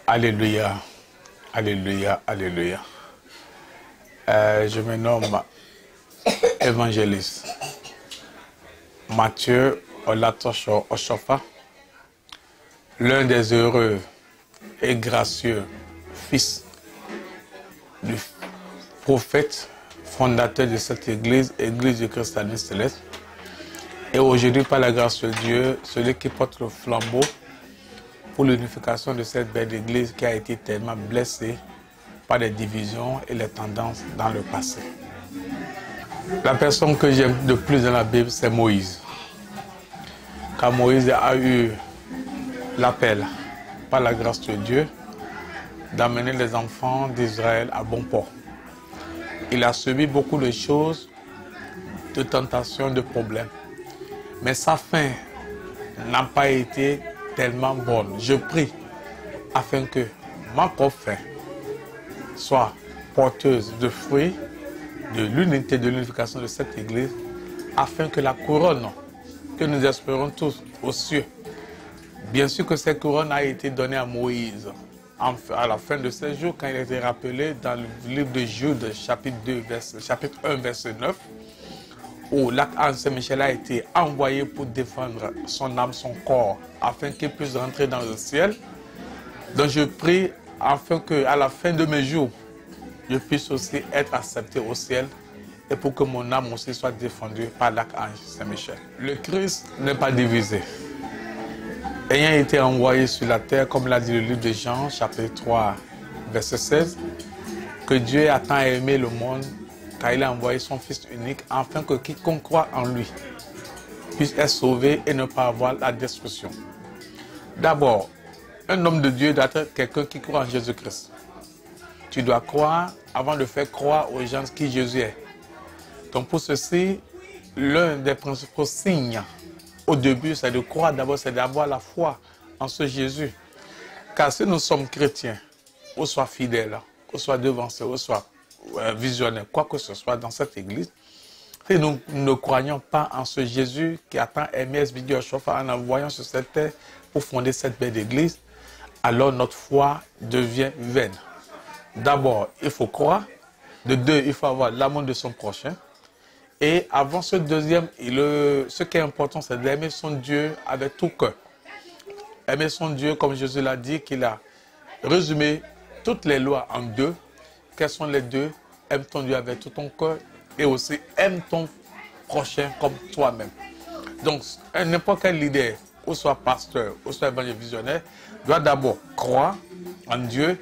Alléluia, alléluia, alléluia. Je me nomme évangéliste Mathieu Olatocho Oshofa, l'un des heureux et gracieux fils du prophète fondateur de cette église, Église du Christ Céleste. Et aujourd'hui, par la grâce de Dieu, celui qui porte le flambeau pour l'unification de cette belle église qui a été tellement blessée par les divisions et les tendances dans le passé. La personne que j'aime de plus dans la Bible, c'est Moïse. Car Moïse a eu l'appel, par la grâce de Dieu, d'amener les enfants d'Israël à bon port. Il a subi beaucoup de choses, de tentations, de problèmes. Mais sa fin n'a pas été tellement bonne. Je prie afin que ma propre fin soit porteuse de fruits, de l'unité, de l'unification de cette église, afin que la couronne que nous espérons tous aux cieux, bien sûr que cette couronne a été donnée à Moïse à la fin de ses jours, quand il a été rappelé dans le livre de Jude, chapitre 1, verset 9, où l'archange Saint-Michel a été envoyé pour défendre son âme, son corps, afin qu'il puisse rentrer dans le ciel. Donc je prie afin qu'à la fin de mes jours, je puisse aussi être accepté au ciel et pour que mon âme aussi soit défendue par l'archange Saint-Michel. Le Christ n'est pas divisé. Ayant été envoyé sur la terre, comme l'a dit le livre de Jean, chapitre 3, verset 16, que Dieu a tant aimé le monde, car il a envoyé son Fils unique, afin que quiconque croit en lui puisse être sauvé et ne pas avoir la destruction. D'abord, un homme de Dieu doit être quelqu'un qui croit en Jésus-Christ. Tu dois croire avant de faire croire aux gens qui Jésus est. Donc pour ceci, l'un des principaux signes au début, c'est de croire d'abord, c'est d'avoir la foi en ce Jésus. Car si nous sommes chrétiens, ou soit fidèles, ou soit devancés, ou soit visionnaires, quoi que ce soit dans cette église, si nous ne croyons pas en ce Jésus qui a tant aimé Esbidi Oshofa en envoyant sur cette terre pour fonder cette belle église, alors notre foi devient vaine. D'abord, il faut croire. De deux, il faut avoir l'amour de son prochain. Et avant ce deuxième, ce qui est important, c'est d'aimer son Dieu avec tout cœur. Aimer son Dieu, comme Jésus l'a dit, qu'il a résumé toutes les lois en deux. Quels sont les deux? Aime ton Dieu avec tout ton cœur et aussi aime ton prochain comme toi-même. Donc, n'importe quel leader, ou soit pasteur, ou soit évangéliste visionnaire, doit d'abord croire en Dieu,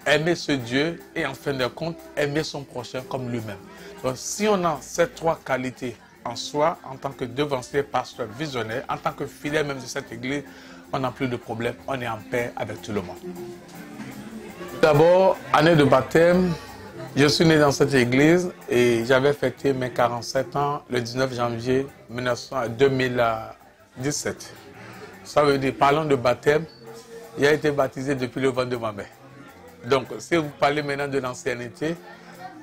aimer ce Dieu et en fin de compte, aimer son prochain comme lui-même. Donc, si on a ces trois qualités en soi, en tant que devancier, pasteur, visionnaire, en tant que fidèle même de cette église, on n'a plus de problème, on est en paix avec tout le monde. D'abord, année de baptême, je suis né dans cette église et j'avais fêté mes 47 ans le 19 janvier 2017. Ça veut dire, parlons de baptême, j'ai été baptisé depuis le ventre de ma mère. Donc, si vous parlez maintenant de l'ancienneté,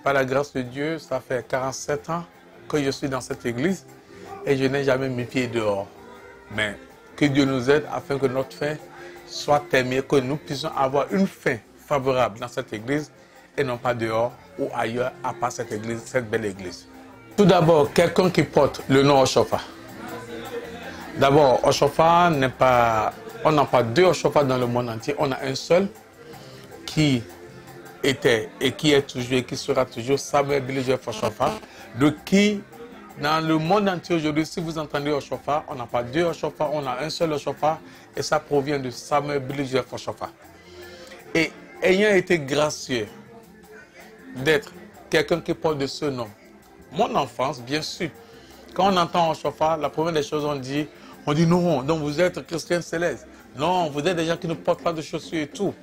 par la grâce de Dieu, ça fait 47 ans que je suis dans cette église et je n'ai jamais mis pied dehors. Mais que Dieu nous aide afin que notre fin soit terminée, que nous puissions avoir une fin favorable dans cette église et non pas dehors ou ailleurs à part cette église, cette belle église. Tout d'abord, quelqu'un qui porte le nom Oshofa. D'abord, Oshofa n'est pas... On n'a pas deux Oshofa dans le monde entier, on a un seul qui était et qui est toujours et qui sera toujours Samuel Billy Joseph Oshofa, de qui, dans le monde entier aujourd'hui, si vous entendez Oshofa, on n'a pas deux Oshofa, on a un seul Oshofa, et ça provient de Samuel Billy Joseph Oshofa. Et ayant été gracieux d'être quelqu'un qui porte de ce nom, mon enfance, bien sûr, quand on entend Oshofa, la première des choses on dit non, donc vous êtes chrétien céleste. Non, vous êtes des gens qui ne portent pas de chaussures et tout.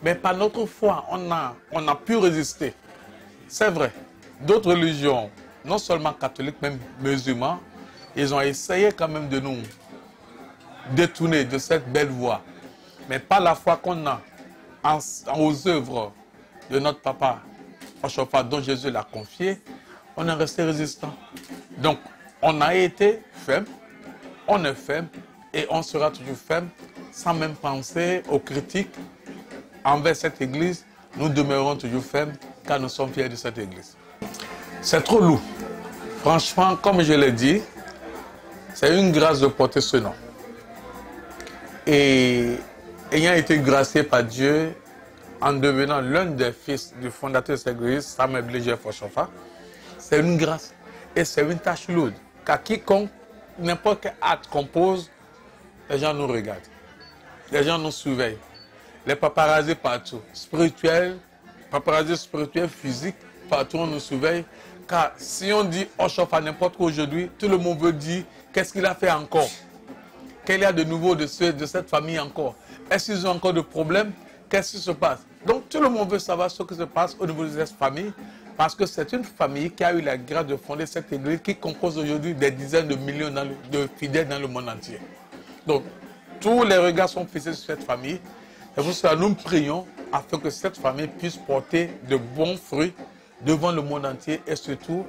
Mais par notre foi, on a pu résister. C'est vrai. D'autres religions, non seulement catholiques, même musulmans, ils ont essayé quand même de nous détourner de cette belle voie. Mais pas la foi qu'on a aux œuvres de notre papa Oshofa, dont Jésus l'a confié, on est resté résistant. Donc, on a été ferme, on est ferme et on sera toujours ferme sans même penser aux critiques envers cette église. Nous demeurons toujours fermes car nous sommes fiers de cette église. C'est trop lourd. Franchement, comme je l'ai dit, c'est une grâce de porter ce nom. Et ayant été gracié par Dieu en devenant l'un des fils du fondateur de cette église, Samuel Joseph Oshofa, c'est une grâce et c'est une tâche lourde. Car quiconque, n'importe quel acte qu'on pose, les gens nous regardent. Les gens nous surveillent. Les paparazzis partout, spirituels, paparazzis spirituels, physiques, partout on nous surveille. Car si on dit Oshofa n'importe quoi aujourd'hui, tout le monde veut dire qu'est-ce qu'il a fait encore. Quel y a de nouveau de cette famille encore? Est-ce qu'ils ont encore de problèmes? Qu'est-ce qui se passe? Donc tout le monde veut savoir ce qui se passe au niveau de cette famille. Parce que c'est une famille qui a eu la grâce de fonder cette église qui compose aujourd'hui des dizaines de millions de fidèles dans le monde entier. Donc, tous les regards sont fixés sur cette famille. Et pour cela, nous prions afin que cette famille puisse porter de bons fruits devant le monde entier et surtout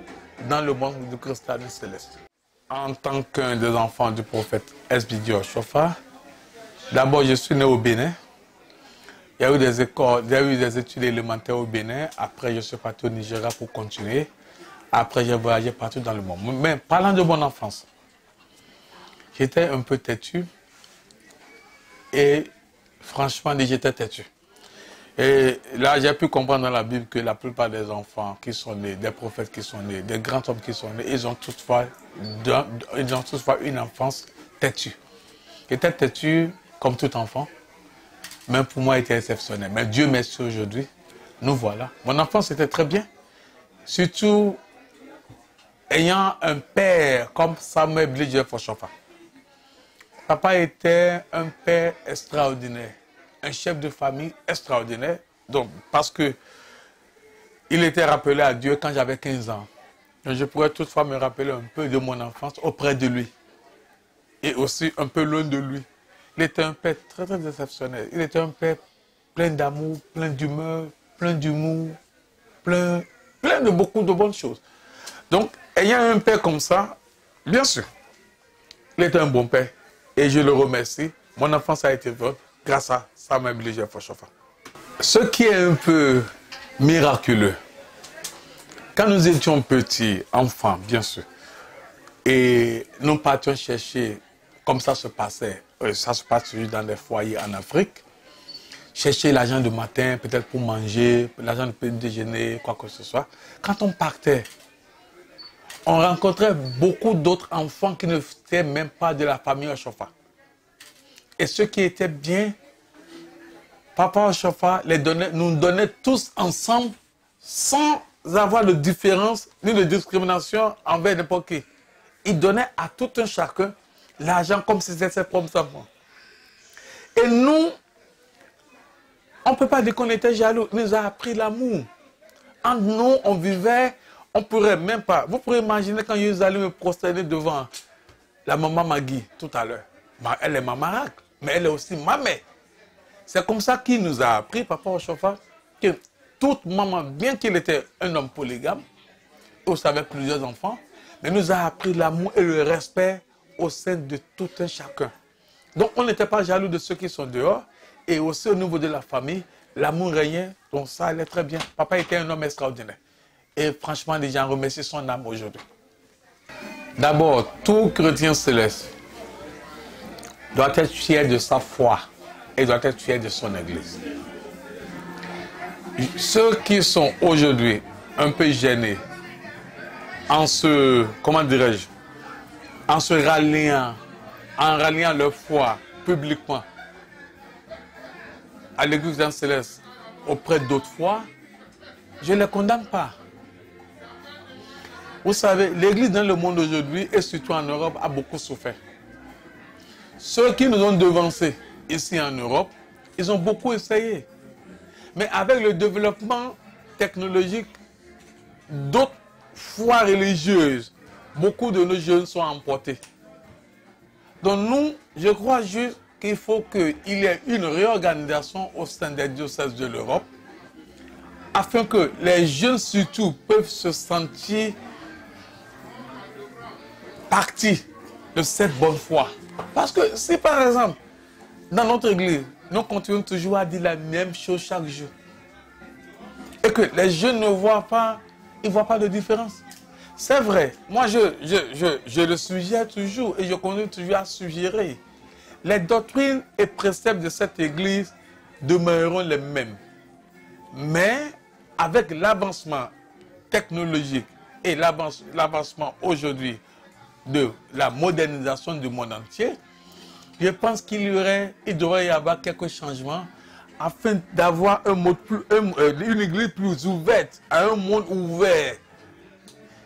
dans le monde du christianisme céleste. En tant qu'un des enfants du prophète S.B.D. Oshofa, d'abord je suis né au Bénin. Il y a eu des écoles, il y a eu des études élémentaires au Bénin. Après, je suis parti au Nigeria pour continuer. Après, j'ai voyagé partout dans le monde. Mais parlant de mon enfance, j'étais un peu têtu. Et franchement, j'étais têtu. Et là, j'ai pu comprendre dans la Bible que la plupart des enfants qui sont nés, des prophètes qui sont nés, des grands hommes qui sont nés, ils ont toutefois une enfance têtue. J'étais têtu comme tout enfant. Même pour moi, il était exceptionnel. Mais Dieu merci aujourd'hui, nous voilà. Mon enfance était très bien. Surtout, ayant un père comme Samuel Joseph Oshofa. Papa était un père extraordinaire. Un chef de famille extraordinaire. Donc, parce que il était rappelé à Dieu quand j'avais 15 ans. Donc, je pourrais toutefois me rappeler un peu de mon enfance auprès de lui. Et aussi un peu loin de lui. Il était un père très, très exceptionnel. Il était un père plein d'amour, plein d'humeur, plein d'humour, plein de beaucoup de bonnes choses. Donc, ayant un père comme ça, bien sûr, il était un bon père. Et je le remercie. Mon enfance a été bonne grâce à Samuel Joseph Oshofa. Ce qui est un peu miraculeux, quand nous étions petits, enfants, bien sûr, et nous partions chercher, comme ça se passait, ça se passe dans les foyers en Afrique, chercher l'argent du matin, peut-être pour manger, l'argent de petit déjeuner, quoi que ce soit. Quand on partait, on rencontrait beaucoup d'autres enfants qui ne étaient même pas de la famille Oshofa. Et ce qui était bien, Papa Oshofa nous donnait tous ensemble sans avoir de différence ni de discrimination envers n'importe qui. Il donnait à tout un chacun l'argent comme si c'était ses propres enfants. Et nous, on ne peut pas dire qu'on était jaloux. Il nous a appris l'amour. Entre nous, on vivait, on ne pourrait même pas. Vous pourrez imaginer quand ils allaient me prosterner devant la maman Magui tout à l'heure. Elle est ma maraque, mais elle est aussi ma mère. C'est comme ça qu'il nous a appris, Papa Oshofa, que toute maman, bien qu'il était un homme polygame, aussi avec plusieurs enfants, mais nous a appris l'amour et le respect au sein de tout un chacun. Donc on n'était pas jaloux de ceux qui sont dehors, et aussi au niveau de la famille, l'amour régnait, donc ça allait très bien. Papa était un homme extraordinaire. Et franchement, les gens remercient son âme aujourd'hui. D'abord, tout chrétien céleste doit être fier de sa foi et doit être fier de son église. Ceux qui sont aujourd'hui un peu gênés en se, comment dirais-je, en se ralliant, en ralliant leur foi publiquement à l'église céleste auprès d'autres foi, je ne les condamne pas. Vous savez, l'église dans le monde aujourd'hui et surtout en Europe a beaucoup souffert. Ceux qui nous ont devancés ici en Europe, ils ont beaucoup essayé. Mais avec le développement technologique d'autres foi religieuses, beaucoup de nos jeunes sont emportés Donc nous, je crois juste qu'il faut qu'il y ait une réorganisation au sein des diocèses de l'Europe, afin que les jeunes surtout peuvent se sentir partie de cette bonne foi. Parce que si par exemple, dans notre église, nous continuons toujours à dire la même chose chaque jour, et que les jeunes ne voient pas, ils ne voient pas de différence. C'est vrai, moi je le suggère toujours et je continue toujours à suggérer. Les doctrines et préceptes de cette église demeureront les mêmes. Mais avec l'avancement technologique et l'avancement aujourd'hui de la modernisation du monde entier, je pense qu'il devrait y avoir quelques changements afin d'avoir une église plus ouverte, à un monde ouvert.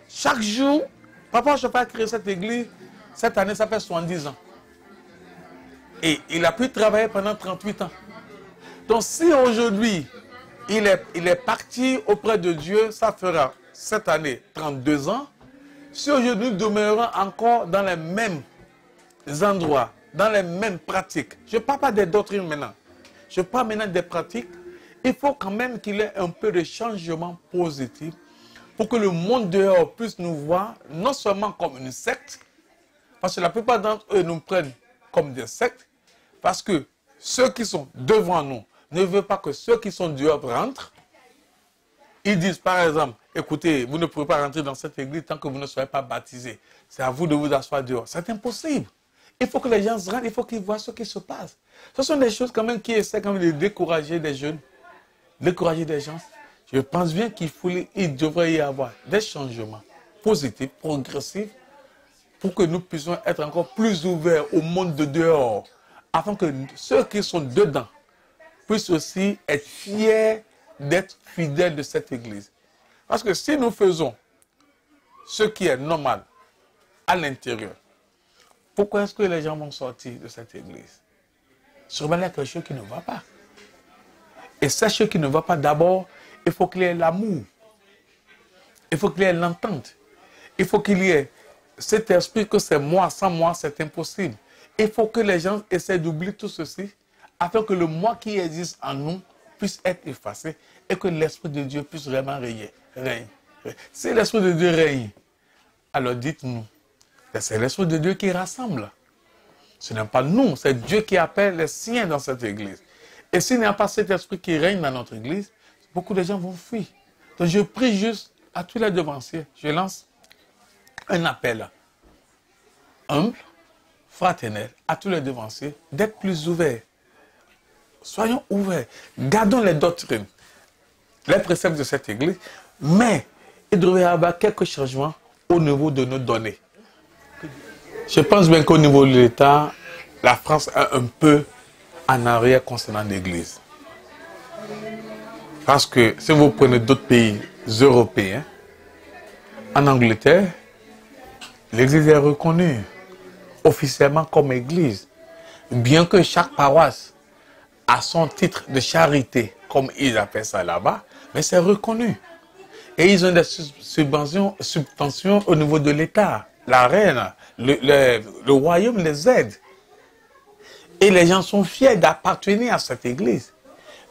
Chaque jour, Papa Chauffard a créé cette église, cette année ça fait 70 ans. Et il a pu travailler pendant 38 ans. Donc si aujourd'hui, il est parti auprès de Dieu, ça fera cette année 32 ans. Si aujourd'hui nous demeurons encore dans les mêmes endroits, dans les mêmes pratiques, je ne parle pas des doctrines maintenant, je parle maintenant des pratiques, il faut quand même qu'il y ait un peu de changement positif pour que le monde dehors puisse nous voir non seulement comme une secte, parce que la plupart d'entre eux nous prennent comme des sectes, parce que ceux qui sont devant nous ne veulent pas que ceux qui sont dehors rentrent. Ils disent par exemple, écoutez, vous ne pouvez pas rentrer dans cette église tant que vous ne soyez pas baptisé. C'est à vous de vous asseoir dehors. C'est impossible. Il faut que les gens rentrent, il faut qu'ils voient ce qui se passe. Ce sont des choses quand même qui essaient quand même de décourager les jeunes, décourager les gens. Je pense bien qu'il devrait y avoir des changements positifs, progressifs, pour que nous puissions être encore plus ouverts au monde de dehors, afin que ceux qui sont dedans puissent aussi être fiers d'être fidèles de cette église. Parce que si nous faisons ce qui est normal à l'intérieur, pourquoi est-ce que les gens vont sortir de cette église? Sûrement il y a quelque chose qui ne va pas. Et cette chose qui ne va pas, d'abord, il faut qu'il y ait l'amour. Il faut qu'il y ait l'entente. Il faut qu'il y ait cet esprit que c'est moi, sans moi, c'est impossible. Il faut que les gens essaient d'oublier tout ceci, afin que le moi qui existe en nous puisse être effacé et que l'Esprit de Dieu puisse vraiment régner. Si l'Esprit de Dieu règne, alors dites-nous, c'est l'Esprit de Dieu qui rassemble. Ce n'est pas nous, c'est Dieu qui appelle les siens dans cette église. Et s'il n'y a pas cet esprit qui règne dans notre église, beaucoup de gens vont fuir. Donc je prie juste à tous les devanciers, je lance un appel humble, fraternel, à tous les devanciers, d'être plus ouverts. Soyons ouverts, gardons les doctrines, les préceptes de cette église, mais il devrait y avoir quelques changements au niveau de nos données. Je pense bien qu'au niveau de l'État, la France est un peu en arrière concernant l'église. Parce que si vous prenez d'autres pays européens, en Angleterre, l'église est reconnue officiellement comme église, bien que chaque paroisse a son titre de charité, comme ils appellent ça là-bas, mais c'est reconnu. Et ils ont des subventions au niveau de l'État. La reine, le royaume les aide. Et les gens sont fiers d'appartenir à cette église.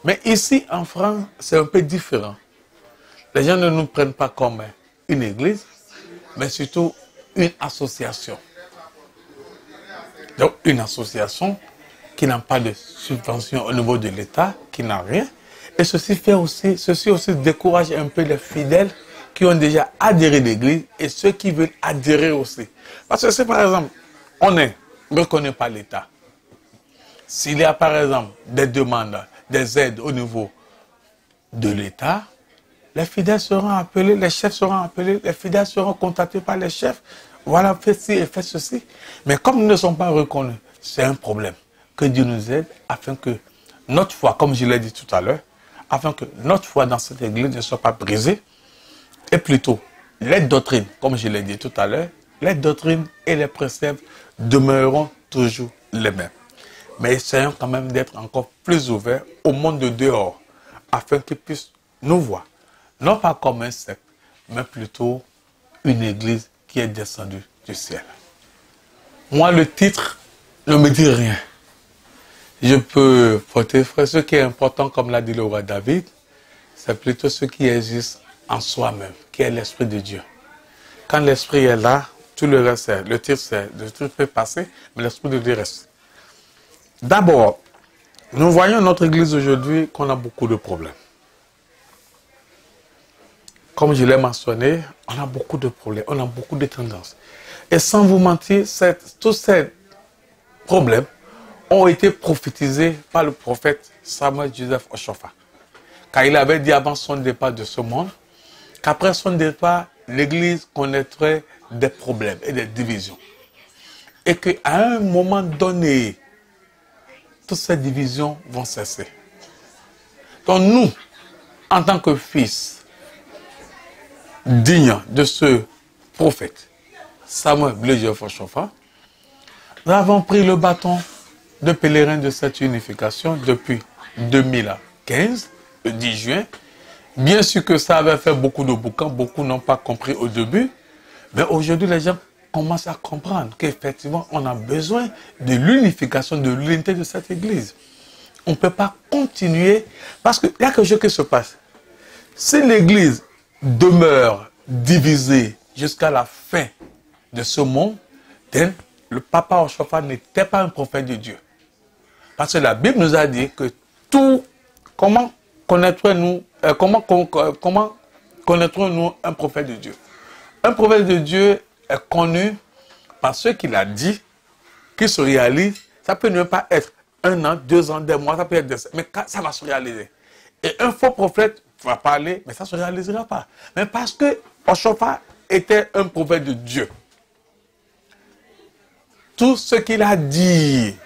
Mais ici, en France, c'est un peu différent. Les gens ne nous prennent pas comme une église, mais surtout une association. Donc, une association qui n'a pas de subvention au niveau de l'État, qui n'a rien. Et ceci aussi décourage un peu les fidèles qui ont déjà adhéré à l'église et ceux qui veulent adhérer aussi. Parce que si par exemple, on ne reconnaît pas l'État, s'il y a par exemple des demandes, des aides au niveau de l'État, les fidèles seront appelés, les chefs seront appelés, les fidèles seront contactés par les chefs. Voilà, faites ci et faites ceci. Mais comme nous ne sommes pas reconnus, c'est un problème. Que Dieu nous aide afin que notre foi, comme je l'ai dit tout à l'heure, afin que notre foi dans cette église ne soit pas brisée, et plutôt les doctrines, comme je l'ai dit tout à l'heure, les doctrines et les préceptes demeureront toujours les mêmes. Mais essayons quand même d'être encore plus ouverts au monde de dehors, afin qu'ils puissent nous voir, non pas comme un secte, mais plutôt une église qui est descendue du ciel. Moi, le titre ne me dit rien. Je peux porter frère. Ce qui est important, comme l'a dit le roi David, c'est plutôt ce qui existe en soi-même, qui est l'Esprit de Dieu. Quand l'Esprit est là, tout le reste, le titre, c'est de tout peut passer, mais l'Esprit de Dieu reste. D'abord, nous voyons notre Église aujourd'hui qu'on a beaucoup de problèmes. Comme je l'ai mentionné, on a beaucoup de problèmes, on a beaucoup de tendances. Et sans vous mentir, tous ces problèmes ont été prophétisés par le prophète Samuel Joseph Oshofa. Car il avait dit avant son départ de ce monde, qu'après son départ, l'Église connaîtrait des problèmes et des divisions. Et qu'à un moment donné, toutes ces divisions vont cesser. Donc nous, en tant que fils, dignes de ce prophète, Samuel Joseph Oshofa, nous avons pris le bâton de pèlerin de cette unification depuis 2015, le 10 juin. Bien sûr que ça avait fait beaucoup de boucans, beaucoup n'ont pas compris au début, mais aujourd'hui les gens commencent à comprendre qu'effectivement on a besoin de l'unification, de l'unité de cette église. On ne peut pas continuer parce qu'il y a quelque chose qui se passe. Si l'église demeure divisée jusqu'à la fin de ce monde, le papa Oshofa n'était pas un prophète de Dieu. Parce que la Bible nous a dit que comment connaîtrons-nous un prophète de Dieu? Un prophète de Dieu est connu par ce qu'il a dit, qui se réalise. Ça peut ne pas être 1 an, 2 ans, des mois, ça peut être des... mais ça va se réaliser. Et un faux prophète va parler, mais ça ne se réalisera pas. Mais parce que Oshofa était un prophète de Dieu, tout ce qu'il a dit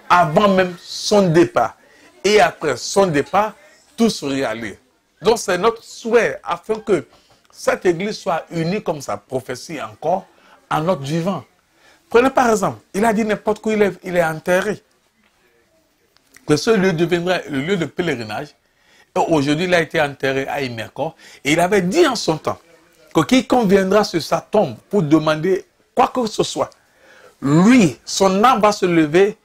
avant même son départ et après son départ, tout se réalise. Donc c'est notre souhait afin que cette église soit unie comme sa prophétie encore en notre vivant. Prenez par exemple, il a dit n'importe où il est enterré, que ce lieu deviendrait le lieu de pèlerinage. Et aujourd'hui, il a été enterré à Imeko. Et il avait dit en son temps que quiconque viendra sur sa tombe pour demander quoi que ce soit, lui, son âme va se lever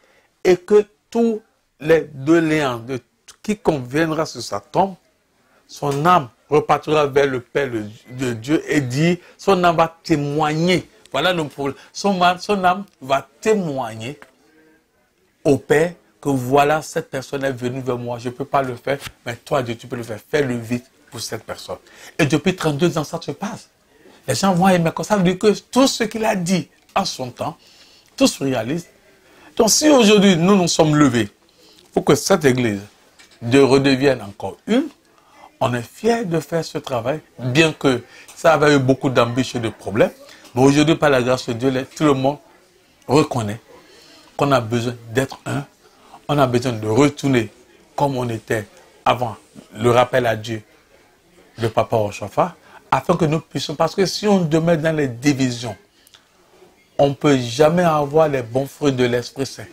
et que tous les doléances de quiconque viendra sur sa tombe, son âme repartira vers le Père de Dieu et dit, son âme va témoigner. Voilà le problème. Son âme va témoigner au Père que voilà, cette personne est venue vers moi, je ne peux pas le faire, mais toi, Dieu, tu peux le faire. Fais-le vite pour cette personne. Et depuis 32 ans, ça se passe. Les gens vont aimer comme ça, veut dire que tout ce qu'il a dit en son temps, tout se réalise. Donc si aujourd'hui nous nous sommes levés pour que cette église redevienne encore une, on est fiers de faire ce travail, bien que ça avait eu beaucoup d'ambition et de problèmes. Mais aujourd'hui, par la grâce de Dieu, tout le monde reconnaît qu'on a besoin d'être un. On a besoin de retourner comme on était avant le rappel à Dieu de Papa Oshofa, afin que nous puissions, parce que si on demeure dans les divisions, on ne peut jamais avoir les bons fruits de l'Esprit Saint.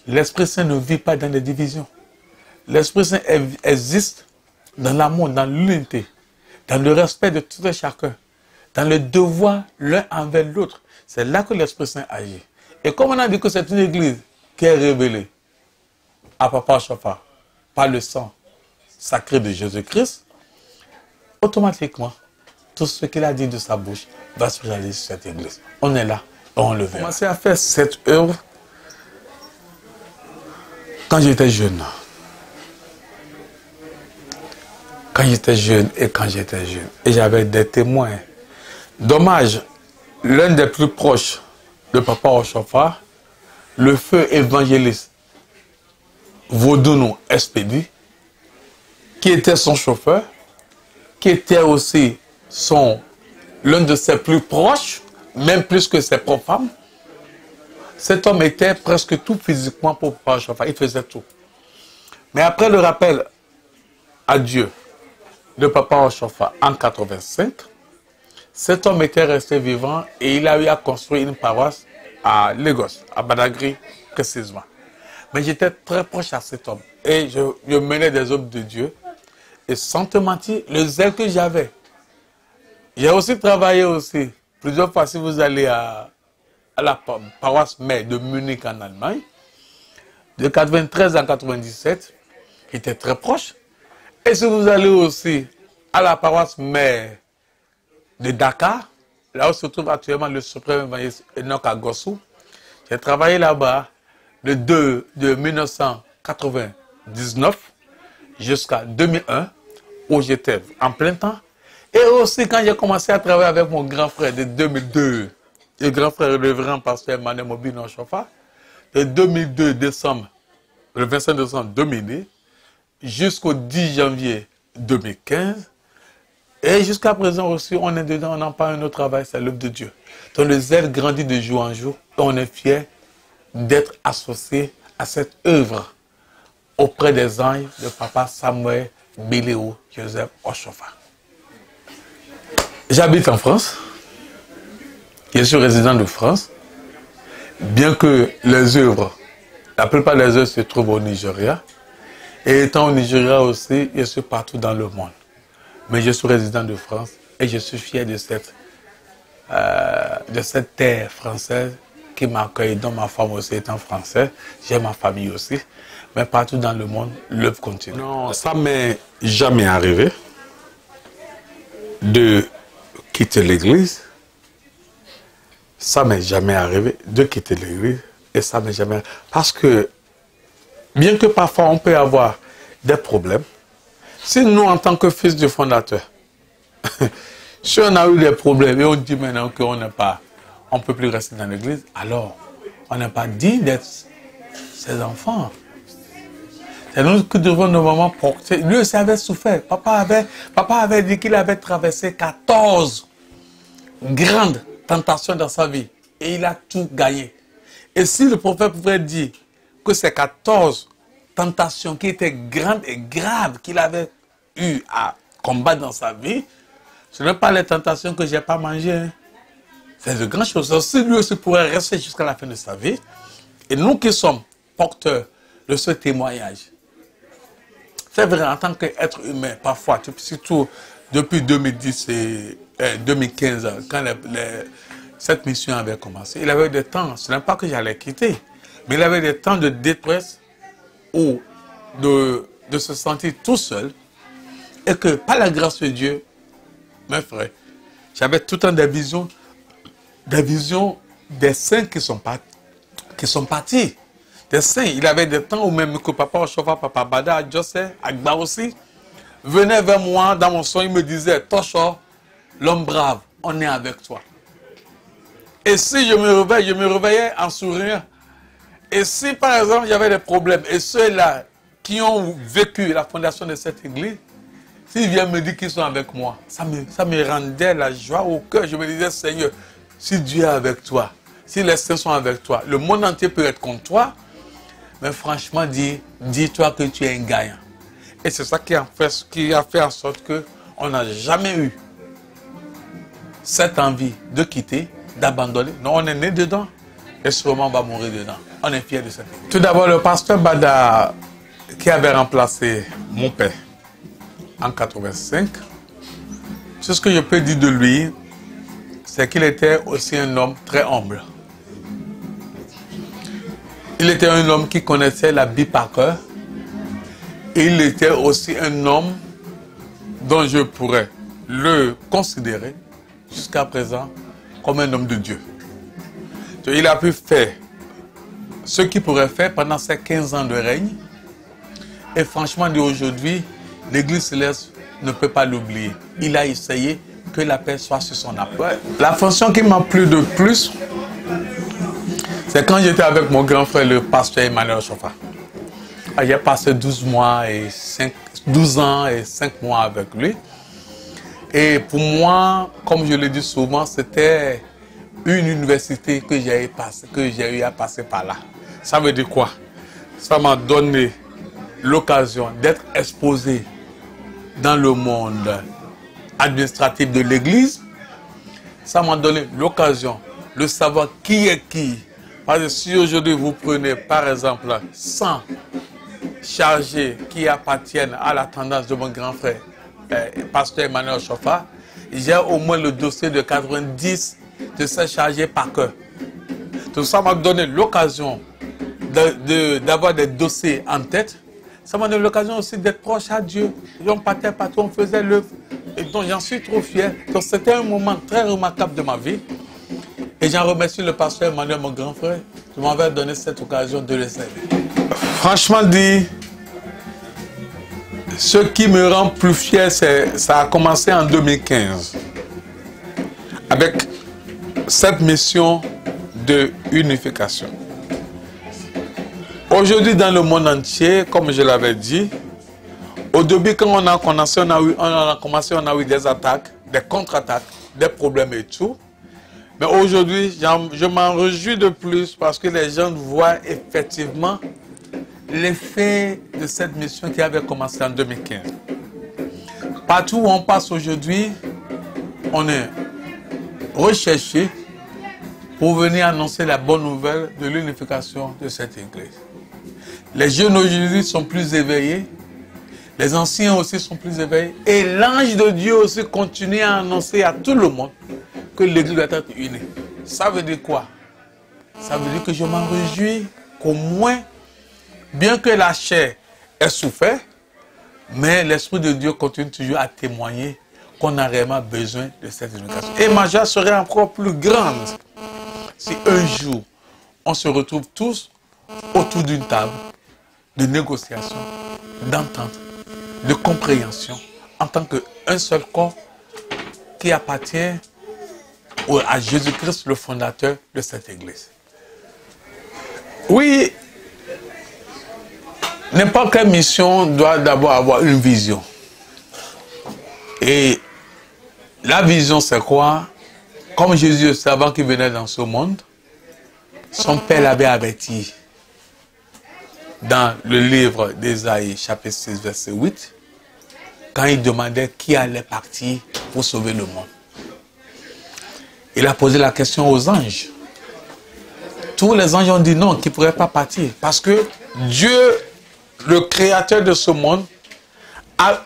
L'Esprit Saint ne vit pas dans les divisions. L'Esprit Saint existe dans l'amour, dans l'unité, dans le respect de tout et chacun, dans le devoir l'un envers l'autre. C'est là que l'Esprit Saint agit. Et comme on a dit que c'est une église qui est révélée à Papa Oshofa par le sang sacré de Jésus-Christ, automatiquement, tout ce qu'il a dit de sa bouche va se réaliser sur cette église. On est là et on le verra. J'ai commencé à faire cette œuvre quand j'étais jeune. Quand j'étais jeune et quand j'étais jeune. Et j'avais des témoins. Dommage, l'un des plus proches de Papa Oshofa, le feu évangéliste Vaudounou Espédi, qui était son chauffeur, qui était aussi l'un de ses plus proches, même plus que ses propres femmes. Cet homme était presque tout physiquement pour Papa Oshofa, il faisait tout. Mais après le rappel à Dieu de Papa Oshofa en 85, cet homme était resté vivant et il a eu à construire une paroisse à Lagos, à Badagry précisément. Mais j'étais très proche à cet homme et je menais des œuvres de Dieu. Et sans te mentir, le zèle que j'avais. J'ai aussi travaillé plusieurs fois si vous allez à à la paroisse mère de Munich en Allemagne. De 93 à 97, qui était très proche. Et si vous allez aussi à la paroisse mère de Dakar, là où se trouve actuellement le suprême évangéliste Enoch Agossou, j'ai travaillé là-bas de 1999 jusqu'à 2001, où j'étais en plein temps. Et aussi quand j'ai commencé à travailler avec mon grand frère de 2002, le grand frère le révérend pasteur Emmanuel Mobino Chofa, de 2002 décembre, le 25 décembre 2002, jusqu'au 10 janvier 2015. Et jusqu'à présent aussi, on est dedans, on n'a pas un autre travail, c'est l'œuvre de Dieu. Donc le zèle grandit de jour en jour et on est fiers d'être associés à cette œuvre auprès des anges de papa Samuel Biléo Joseph Oshofa. J'habite en France, je suis résident de France, bien que les œuvres, la plupart des œuvres se trouvent au Nigeria, et étant au Nigeria aussi, je suis partout dans le monde. Mais je suis résident de France et je suis fier de cette terre française qui m'accueille, dont ma femme aussi étant française. J'ai ma famille aussi. Mais partout dans le monde, l'œuvre continue. Non, ça m'est jamais arrivé de quitter l'église. Ça m'est jamais arrivé de quitter l'église. Et ça m'est jamais arrivé. Parce que, bien que parfois on peut avoir des problèmes, si nous, en tant que fils du fondateur, si on a eu des problèmes et on dit maintenant qu'on n'est pas, on ne peut plus rester dans l'église, alors on n'est pas digne d'être ses enfants. C'est nous qui devons normalement porter. Lui aussi avait souffert. Papa avait dit qu'il avait traversé 14 grandes tentations dans sa vie et il a tout gagné. Et si le prophète pouvait dire que ces 14 tentations qui étaient grandes et graves qu'il avait eu à combattre dans sa vie, ce n'est pas les tentations que je n'ai pas mangées. Hein. C'est de grandes choses. Si lui aussi pourrait rester jusqu'à la fin de sa vie, et nous qui sommes porteurs de ce témoignage, c'est vrai, en tant qu'être humain, parfois, surtout depuis 2010 et 2015, quand cette mission avait commencé, il avait des temps, ce n'est pas que j'allais quitter, mais il avait des temps de détresse ou de se sentir tout seul, et que par la grâce de Dieu, mes frères, j'avais tout le temps des visions des saints qui sont partis. Des saints, il avait des temps où même que papa Oshofa, papa Bada, Joseph, Agba aussi, venait vers moi dans mon son, il me disait, Tosho, l'homme brave, on est avec toi. Et si je me réveillais en souriant. Et si par exemple j'avais des problèmes, et ceux-là qui ont vécu la fondation de cette église, s'ils viennent me dire qu'ils sont avec moi, ça me rendait la joie au cœur. Je me disais, Seigneur, si Dieu est avec toi, si les saints sont avec toi, le monde entier peut être contre toi, mais franchement, dis-toi que tu es un gagnant. Et c'est ça qui a fait en sorte qu'on n'a jamais eu cette envie de quitter, d'abandonner. Non, on est né dedans et sûrement on va mourir dedans. On est fiers de ça. Tout d'abord, le pasteur Bada, qui avait remplacé mon père en 85, tout ce que je peux dire de lui, c'est qu'il était aussi un homme très humble. Il était un homme qui connaissait la Bible par cœur. Il était aussi un homme dont je pourrais le considérer jusqu'à présent comme un homme de Dieu. Il a pu faire ce qu'il pourrait faire pendant ses 15 ans de règne. Et franchement, d'aujourd'hui, l'Église céleste ne peut pas l'oublier. Il a essayé que la paix soit sur son âme. La fonction qui m'a plu de plus, c'est quand j'étais avec mon grand frère, le pasteur Emmanuel Oshofa. J'ai passé 12 ans et 5 mois avec lui. Et pour moi, comme je le dis souvent, c'était une université que j'ai eu à passer par là. Ça veut dire quoi? Ça m'a donné l'occasion d'être exposé dans le monde administratif de l'Église. Ça m'a donné l'occasion de savoir qui est qui. Parce que si aujourd'hui vous prenez par exemple 100 chargés qui appartiennent à la tendance de mon grand frère, pasteur Emmanuel Oshofa, j'ai au moins le dossier de 90 de ces chargés par cœur. Tout ça m'a donné l'occasion d'avoir des dossiers en tête. Ça m'a donné l'occasion aussi d'être proche à Dieu. On partait partout, on faisait l'œuvre. Et donc j'en suis trop fier. Donc c'était un moment très remarquable de ma vie. Et j'en remercie le pasteur Emmanuel, mon grand frère, qui m'avait donné cette occasion de le servir. Franchement dit, ce qui me rend plus fier, ça a commencé en 2015. Avec cette mission de unification. Aujourd'hui, dans le monde entier, comme je l'avais dit, au début, quand on a commencé, on a eu des attaques, des contre-attaques, des problèmes et tout. Mais aujourd'hui, je m'en réjouis de plus parce que les gens voient effectivement l'effet de cette mission qui avait commencé en 2015. Partout où on passe aujourd'hui, on est recherché pour venir annoncer la bonne nouvelle de l'unification de cette église. Les jeunes aujourd'hui sont plus éveillés, les anciens aussi sont plus éveillés, et l'ange de Dieu aussi continue à annoncer à tout le monde que l'église doit être unie. Ça veut dire quoi? Ça veut dire que je m'en réjouis qu'au moins, bien que la chair ait souffert, mais l'Esprit de Dieu continue toujours à témoigner qu'on a réellement besoin de cette unification. Et ma joie serait encore plus grande si un jour, on se retrouve tous autour d'une table de négociation, d'entente, de compréhension, en tant qu'un seul corps qui appartient à Jésus-Christ, le fondateur de cette église. Oui, n'importe quelle mission doit d'abord avoir une vision. Et la vision, c'est quoi? Comme Jésus, avant qu'il venait dans ce monde, son Père l'avait averti dans le livre d'Ésaïe, chapitre 6, verset 8, quand il demandait qui allait partir pour sauver le monde. Il a posé la question aux anges. Tous les anges ont dit non, qu'ils ne pourraient pas partir. Parce que Dieu, le créateur de ce monde, a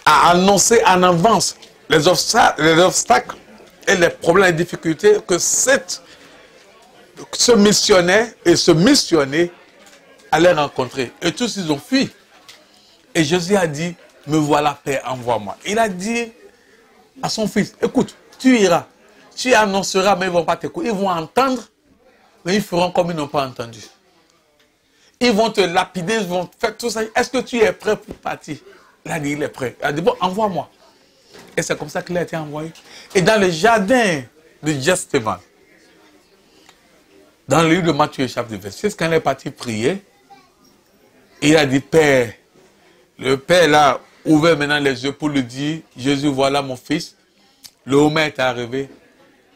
annoncé en avance les obstacles et les problèmes et les difficultés que ce missionnaire et ce missionnaire allaient rencontrer. Et tous, ils ont fui. Et Jésus a dit, me voilà, Père, envoie-moi. Il a dit à son fils, écoute, tu iras, tu annonceras, mais ils ne vont pas t'écouter. Ils vont entendre, mais ils feront comme ils n'ont pas entendu. Ils vont te lapider, ils vont faire tout ça. Est-ce que tu es prêt pour partir? Il a dit, il est prêt. Il a dit, bon, envoie-moi. Et c'est comme ça qu'il a été envoyé. Et dans le jardin de Gethsémane, dans le livre de Matthieu, chapitre 26, quand il est parti prier, il a dit, Père, le Père là, ouvert maintenant les yeux pour lui dire, Jésus, voilà mon fils, le moment est arrivé,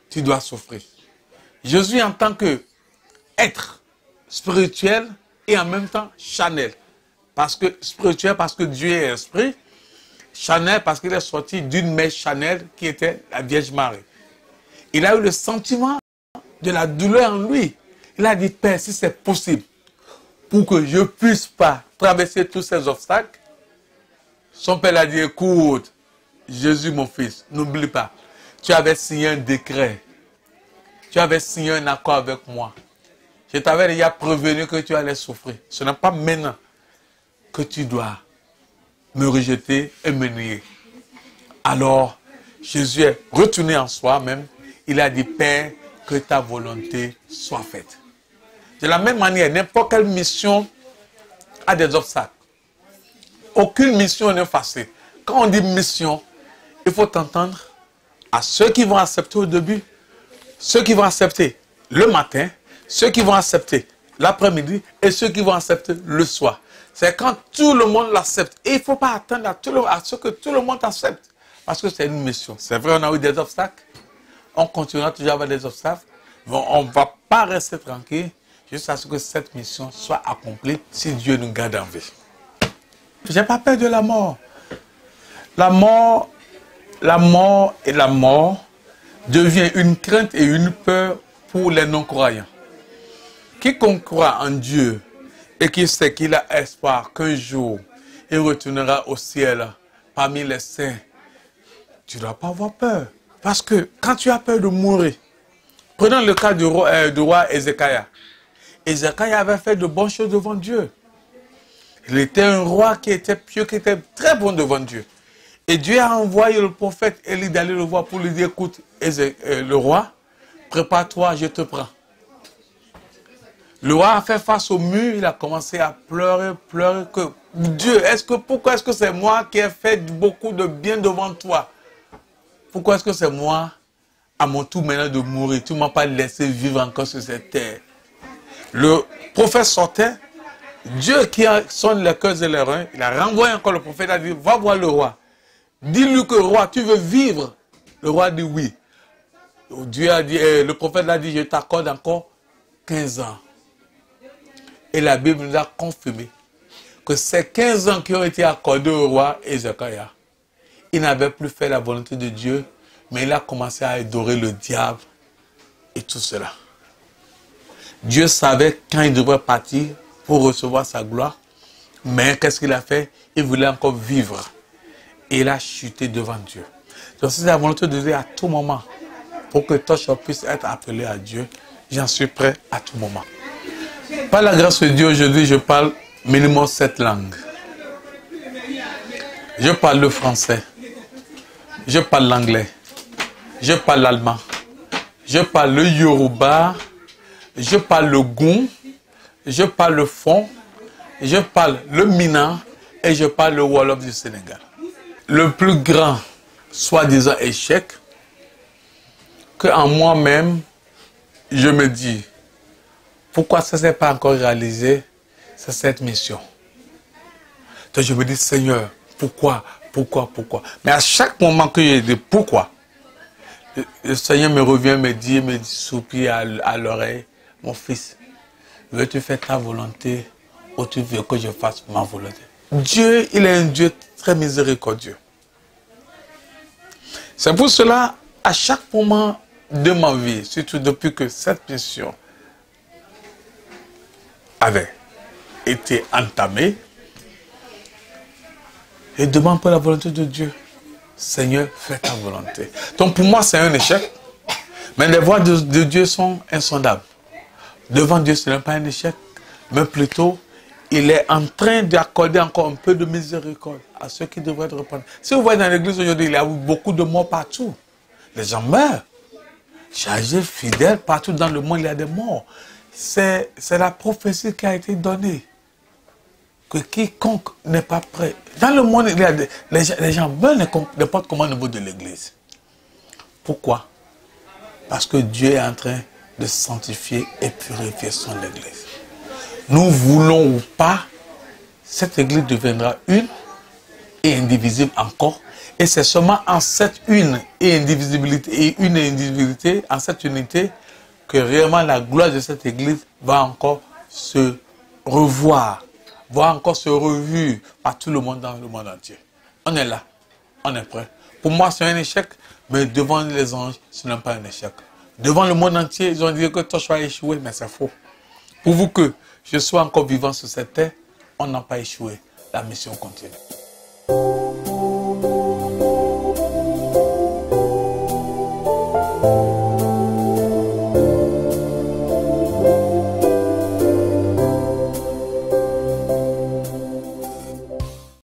tu dois souffrir. Jésus en tant qu'être spirituel et en même temps charnel. Parce que spirituel, parce que Dieu est esprit. Charnel, parce qu'il est sorti d'une mère charnelle qui était la Vierge Marie. Il a eu le sentiment de la douleur en lui. Il a dit, Père, si c'est possible, pour que je ne puisse pas traverser tous ces obstacles, son père a dit, écoute, Jésus, mon fils, n'oublie pas, tu avais signé un décret. Tu avais signé un accord avec moi. Je t'avais déjà prévenu que tu allais souffrir. Ce n'est pas maintenant que tu dois me rejeter et me nier. Alors, Jésus est retourné en soi-même. Il a dit, Père, que ta volonté soit faite. De la même manière, n'importe quelle mission a des obstacles. Aucune mission n'est facile. Quand on dit mission, il faut t'entendre à ceux qui vont accepter au début, ceux qui vont accepter le matin, ceux qui vont accepter l'après-midi et ceux qui vont accepter le soir. C'est quand tout le monde l'accepte. Et il ne faut pas attendre à ce que tout le monde accepte. Parce que c'est une mission. C'est vrai, on a eu des obstacles. On continuera toujours à avoir des obstacles. Mais on ne va pas rester tranquille jusqu'à ce que cette mission soit accomplie si Dieu nous garde en vie. Je n'ai pas peur de la mort. La mort devient une crainte et une peur pour les non-croyants. Quiconque croit en Dieu et qui sait qu'il a espoir qu'un jour il retournera au ciel parmi les saints, tu ne dois pas avoir peur. Parce que quand tu as peur de mourir, Prenons le cas du roi Ézéchias. Ézéchias avait fait de bonnes choses devant Dieu. Il était un roi qui était pieux, qui était très bon devant Dieu. Et Dieu a envoyé le prophète Élie d'aller le voir pour lui dire, écoute, le roi, prépare-toi, je te prends. Le roi a fait face au mur, il a commencé à pleurer, que Dieu, pourquoi est-ce que c'est moi qui ai fait beaucoup de bien devant toi? Pourquoi est-ce que c'est moi, à mon tour maintenant de mourir? Tu ne m'as pas laissé vivre encore sur cette terre. Le prophète sortait, Dieu qui sonne les cœurs et les reins, il a renvoyé encore le prophète, il a dit, va voir le roi. Dis-lui que roi, tu veux vivre? Le roi dit oui. Dieu a dit, le prophète a dit, je t'accorde encore 15 ans. Et la Bible nous a confirmé que ces 15 ans qui ont été accordés au roi Ézéchias, il n'avait plus fait la volonté de Dieu, mais il a commencé à adorer le diable et tout cela. Dieu savait quand il devrait partir pour recevoir sa gloire, mais qu'est-ce qu'il a fait? Il voulait encore vivre. Et il a chuté devant Dieu. Donc c'est la volonté de Dieu à tout moment. Pour que Tosh puisse être appelé à Dieu, j'en suis prêt à tout moment. Par la grâce de Dieu, aujourd'hui, je parle minimum 7 langues. Je parle le français. Je parle l'anglais. Je parle l'allemand. Je parle le yoruba. Je parle le goum. Je parle le fon. Je parle le mina. Et je parle le wolof du Sénégal. Le plus grand, soi-disant, échec, qu'en moi-même, je me dis, pourquoi ça ne s'est pas encore réalisé, c'est cette mission. Donc je me dis, Seigneur, pourquoi? Mais à chaque moment que je dis pourquoi, le Seigneur me revient, me dit soupire à l'oreille, mon fils, veux-tu faire ta volonté ou tu veux que je fasse ma volonté? Dieu, il est un Dieu très miséricordieux. C'est pour cela, à chaque moment de ma vie, surtout depuis que cette mission avait été entamée, je demande pour la volonté de Dieu. Seigneur, fais ta volonté. Donc pour moi, c'est un échec. Mais les voies de Dieu sont insondables. Devant Dieu, ce n'est pas un échec, mais plutôt, il est en train d'accorder encore un peu de miséricorde à ceux qui devraient être répandus. Si vous voyez dans l'église aujourd'hui, il y a beaucoup de morts partout. Les gens meurent. Chargés, fidèles, partout dans le monde, il y a des morts. C'est la prophétie qui a été donnée. Que quiconque n'est pas prêt. Dans le monde, il y a les gens meurent n'importe comment au niveau de l'église. Pourquoi? Parce que Dieu est en train de sanctifier et purifier son église. Nous voulons ou pas, cette église deviendra une et indivisible encore. Et c'est seulement en cette une et indivisibilité, en cette unité, que réellement la gloire de cette église va encore se revoir, va encore se revue par tout le monde dans le monde entier. On est là, on est prêt. Pour moi, c'est un échec, mais devant les anges, ce n'est pas un échec. Devant le monde entier, ils ont dit que toi, tu as échoué, mais c'est faux. Pour vous que je sois encore vivant sur cette terre, on n'a pas échoué. La mission continue.